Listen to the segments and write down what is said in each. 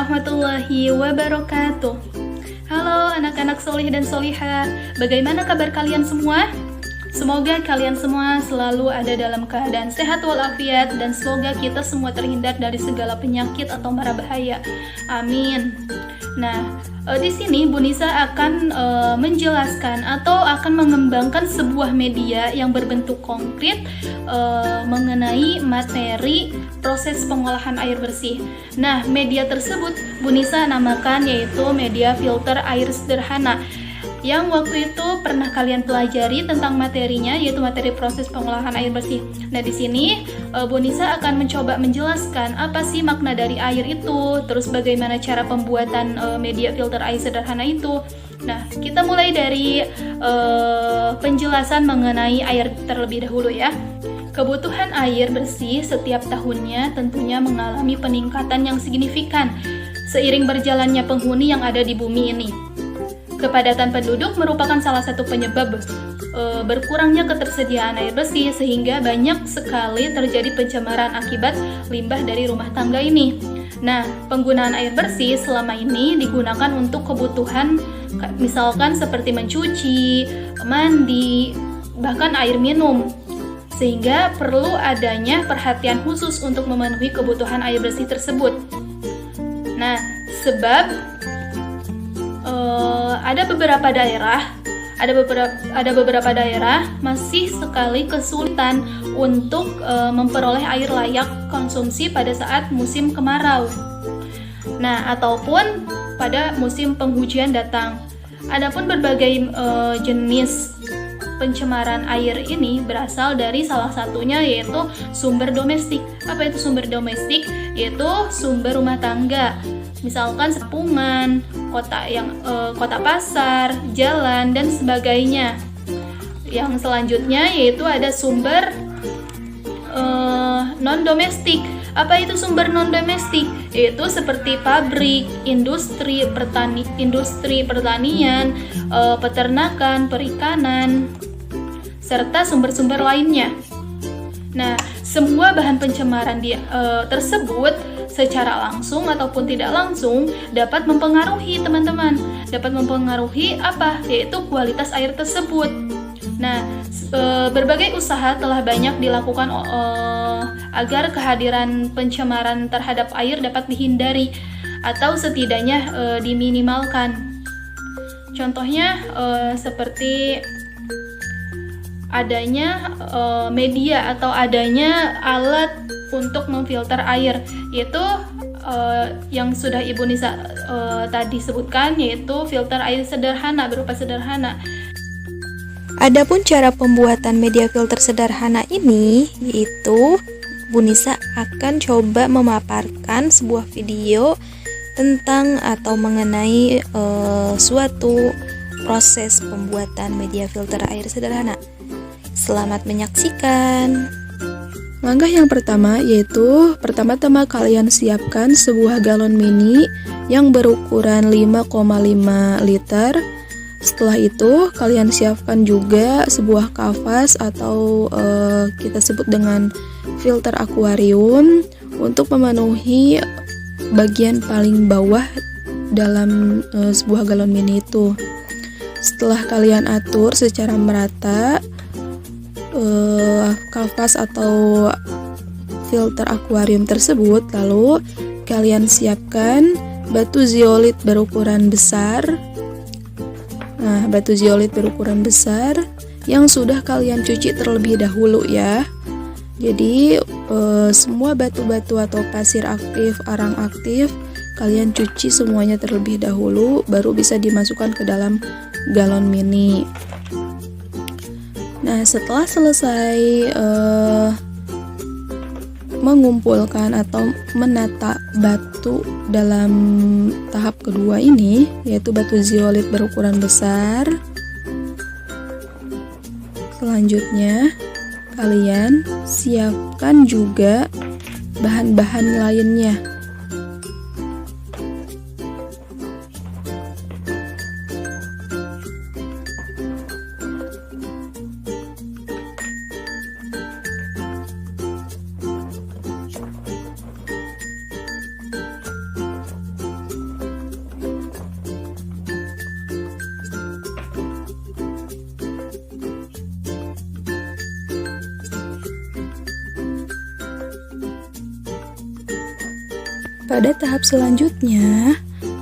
warahmatullahi wabarakatuh. Halo anak-anak solih dan solihah, bagaimana kabar kalian semua? Semoga kalian semua selalu ada dalam keadaan sehat walafiat dan semoga kita semua terhindar dari segala penyakit atau mara bahaya. Amin. Nah, di sini Bu Nisa akan menjelaskan atau akan mengembangkan sebuah media yang berbentuk konkret mengenai materi proses pengolahan air bersih. Nah, media tersebut Bu Nisa namakan yaitu media filter air sederhana. Yang waktu itu pernah kalian pelajari tentang materinya, yaitu materi proses pengolahan air bersih. Nah, di sini Bu Nisa akan mencoba menjelaskan apa sih makna dari air itu, terus bagaimana cara pembuatan media filter air sederhana itu. Nah, kita mulai dari penjelasan mengenai air terlebih dahulu ya. Kebutuhan air bersih setiap tahunnya tentunya mengalami peningkatan yang signifikan seiring berjalannya penghuni yang ada di bumi ini. Kepadatan penduduk merupakan salah satu penyebab berkurangnya ketersediaan air bersih sehingga banyak sekali terjadi pencemaran akibat limbah dari rumah tangga ini. Nah, penggunaan air bersih selama ini digunakan untuk kebutuhan misalkan seperti mencuci, mandi, bahkan air minum. Sehingga perlu adanya perhatian khusus untuk memenuhi kebutuhan air bersih tersebut. Nah, sebab ada beberapa daerah masih sekali kesulitan untuk memperoleh air layak konsumsi pada saat musim kemarau. Nah, ataupun pada musim penghujan datang. Adapun berbagai jenis pencemaran air ini berasal dari salah satunya yaitu sumber domestik. Apa itu sumber domestik? Yaitu sumber rumah tangga. Misalkan sepungan, kota pasar, jalan dan sebagainya. Yang selanjutnya yaitu ada sumber non domestik. Apa itu sumber non domestik? Yaitu seperti pabrik, industri pertanian, peternakan, perikanan, serta sumber-sumber lainnya. Nah, semua bahan pencemaran tersebut secara langsung ataupun tidak langsung dapat mempengaruhi teman-teman. Dapat mempengaruhi apa? Yaitu kualitas air tersebut. Nah, berbagai usaha telah banyak dilakukan agar kehadiran pencemaran terhadap air dapat dihindari atau setidaknya diminimalkan. Contohnya seperti adanya media atau adanya alat untuk memfilter air, yaitu yang sudah Ibu Nisa tadi sebutkan, yaitu filter air sederhana berupa sederhana. Adapun cara pembuatan media filter sederhana ini, yaitu Bu Nisa akan coba memaparkan sebuah video tentang atau mengenai suatu proses pembuatan media filter air sederhana. Selamat menyaksikan. Langkah yang pertama yaitu pertama-tama kalian siapkan sebuah galon mini yang berukuran 5,5 liter. Setelah itu kalian siapkan juga sebuah kafas atau kita sebut dengan filter akuarium untuk memenuhi bagian paling bawah dalam sebuah galon mini itu. Setelah kalian atur secara merata kafas atau filter akuarium tersebut, lalu kalian siapkan batu zeolit berukuran besar. Nah, batu zeolit berukuran besar yang sudah kalian cuci terlebih dahulu ya. Jadi semua batu-batu atau pasir aktif, arang aktif kalian cuci semuanya terlebih dahulu, baru bisa dimasukkan ke dalam galon mini. Nah, setelah selesai mengumpulkan atau menata batu dalam tahap kedua ini, yaitu batu zeolit berukuran besar, selanjutnya kalian siapkan juga bahan-bahan lainnya. pada tahap selanjutnya,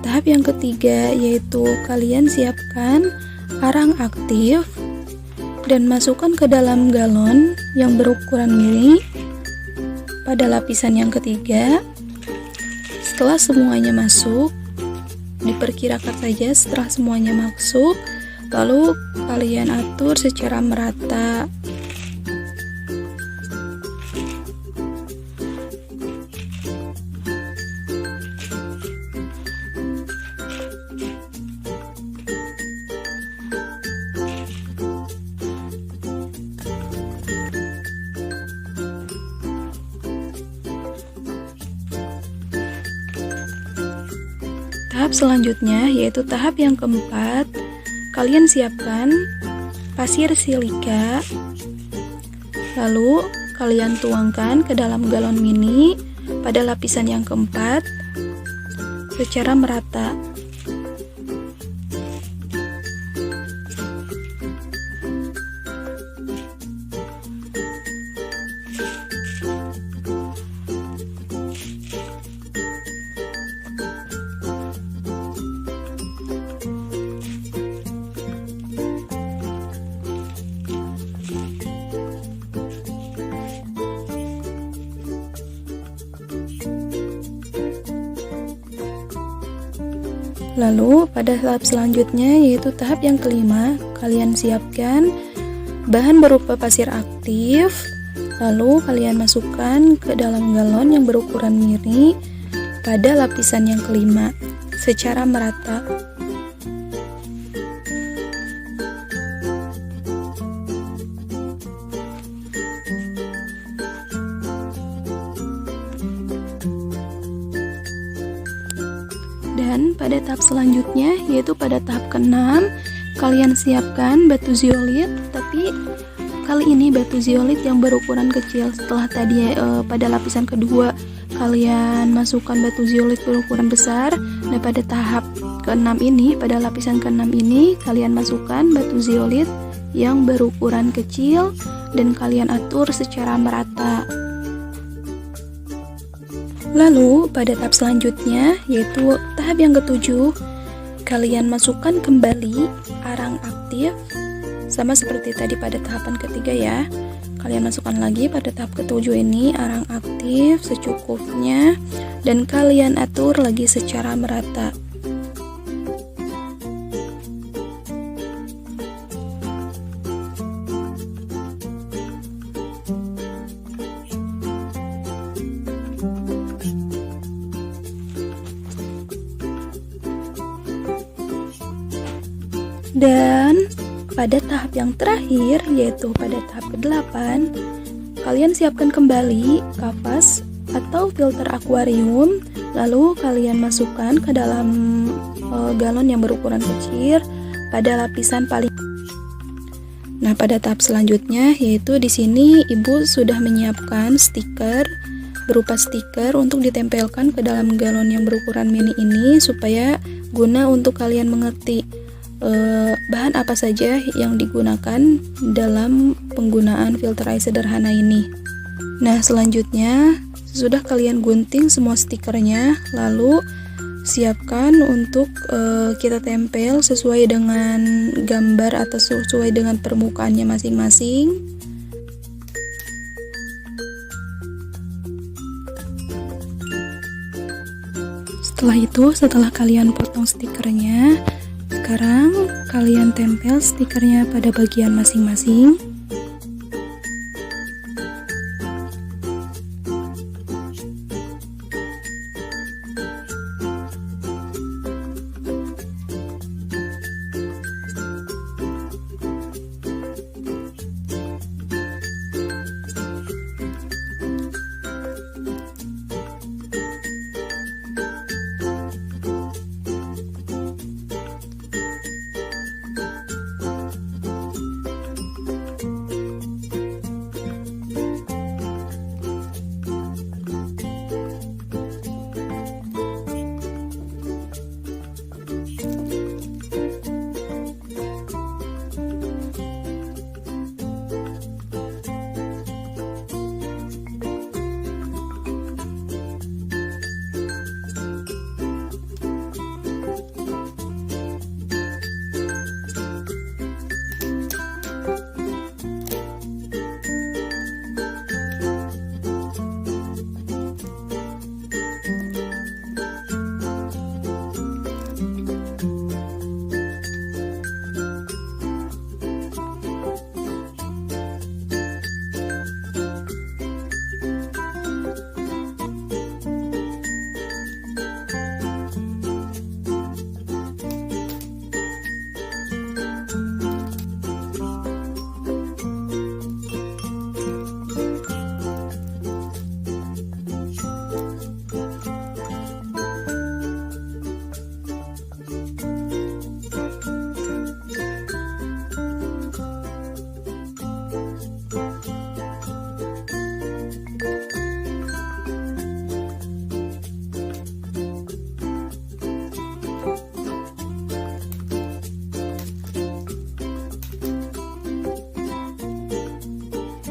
tahap yang ketiga yaitu kalian siapkan arang aktif dan masukkan ke dalam galon yang berukuran mini pada lapisan yang ketiga. Setelah semuanya masuk, diperkirakan saja setelah semuanya masuk, lalu kalian atur secara merata. Tahap selanjutnya yaitu tahap yang keempat. Kalian siapkan pasir silika, lalu kalian tuangkan ke dalam galon mini pada lapisan yang keempat secara merata. Lalu pada tahap selanjutnya yaitu tahap yang kelima, kalian siapkan bahan berupa pasir aktif, lalu kalian masukkan ke dalam galon yang berukuran mini pada lapisan yang kelima secara merata. Dan pada tahap selanjutnya yaitu pada tahap ke-6, kalian siapkan batu zeolit, tapi kali ini batu zeolit yang berukuran kecil. Setelah tadi pada lapisan kedua kalian masukkan batu zeolit berukuran besar, nah pada tahap ke-6 ini, pada lapisan ke-6 ini kalian masukkan batu zeolit yang berukuran kecil dan kalian atur secara merata. Lalu pada tahap selanjutnya yaitu tahap yang ketujuh, kalian masukkan kembali arang aktif sama seperti tadi pada tahapan ketiga ya. Kalian masukkan lagi pada tahap ketujuh ini arang aktif secukupnya dan kalian atur lagi secara merata. Dan pada tahap yang terakhir yaitu pada tahap ke-8, kalian siapkan kembali kapas atau filter akuarium, lalu kalian masukkan ke dalam galon yang berukuran kecil pada lapisan paling. Nah, pada tahap selanjutnya yaitu di sini Ibu sudah menyiapkan stiker berupa stiker untuk ditempelkan ke dalam galon yang berukuran mini ini supaya guna untuk kalian mengerti bahan apa saja yang digunakan dalam penggunaan filter air sederhana ini. Nah, selanjutnya sesudah kalian gunting semua stikernya, lalu siapkan untuk kita tempel sesuai dengan gambar atau sesuai dengan permukaannya masing-masing. Setelah itu, setelah kalian potong stikernya, sekarang kalian tempel stikernya pada bagian masing-masing.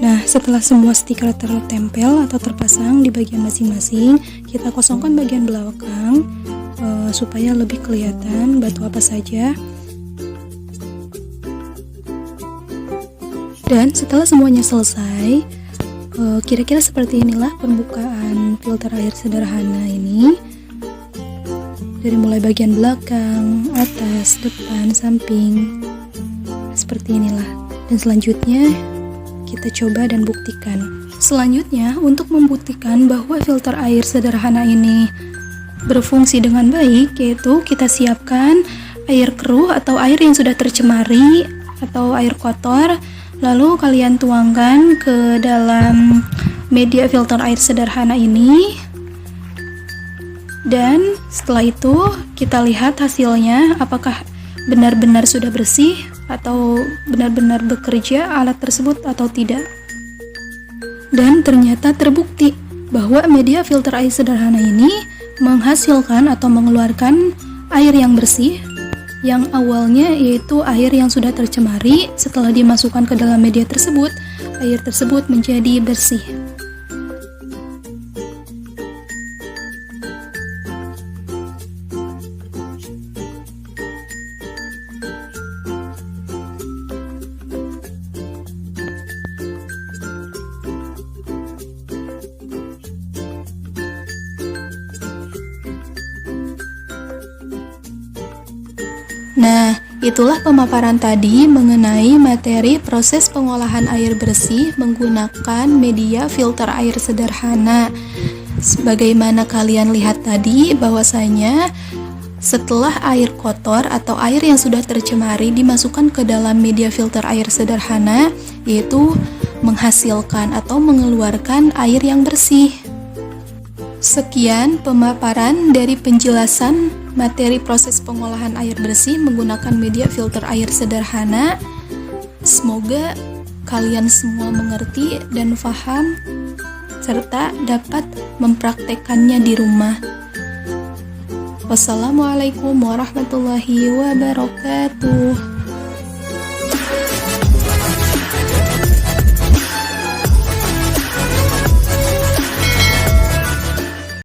Nah, setelah semua stiker tertempel atau terpasang di bagian masing-masing, kita kosongkan bagian belakang supaya lebih kelihatan batu apa saja. Dan setelah semuanya selesai, kira-kira seperti inilah pembukaan filter air sederhana ini. Dari mulai bagian belakang, atas, depan, samping, seperti inilah. Dan selanjutnya kita coba dan buktikan. Selanjutnya, untuk membuktikan bahwa filter air sederhana ini berfungsi dengan baik, yaitu kita siapkan air keruh atau air yang sudah tercemari atau air kotor, lalu kalian tuangkan ke dalam media filter air sederhana ini. Dan setelah itu kita lihat hasilnya, apakah benar-benar sudah bersih atau benar-benar bekerja alat tersebut atau tidak. Dan ternyata terbukti bahwa media filter air sederhana ini menghasilkan atau mengeluarkan air yang bersih, yang awalnya yaitu air yang sudah tercemari. Setelah dimasukkan ke dalam media tersebut, air tersebut menjadi bersih. Nah, itulah pemaparan tadi mengenai materi proses pengolahan air bersih menggunakan media filter air sederhana. Sebagaimana kalian lihat tadi, bahwasanya setelah air kotor atau air yang sudah tercemari dimasukkan ke dalam media filter air sederhana, yaitu menghasilkan atau mengeluarkan air yang bersih. Sekian pemaparan dari penjelasan materi proses pengolahan air bersih menggunakan media filter air sederhana. Semoga kalian semua mengerti dan paham serta dapat mempraktekannya di rumah. Wassalamualaikum warahmatullahi wabarakatuh.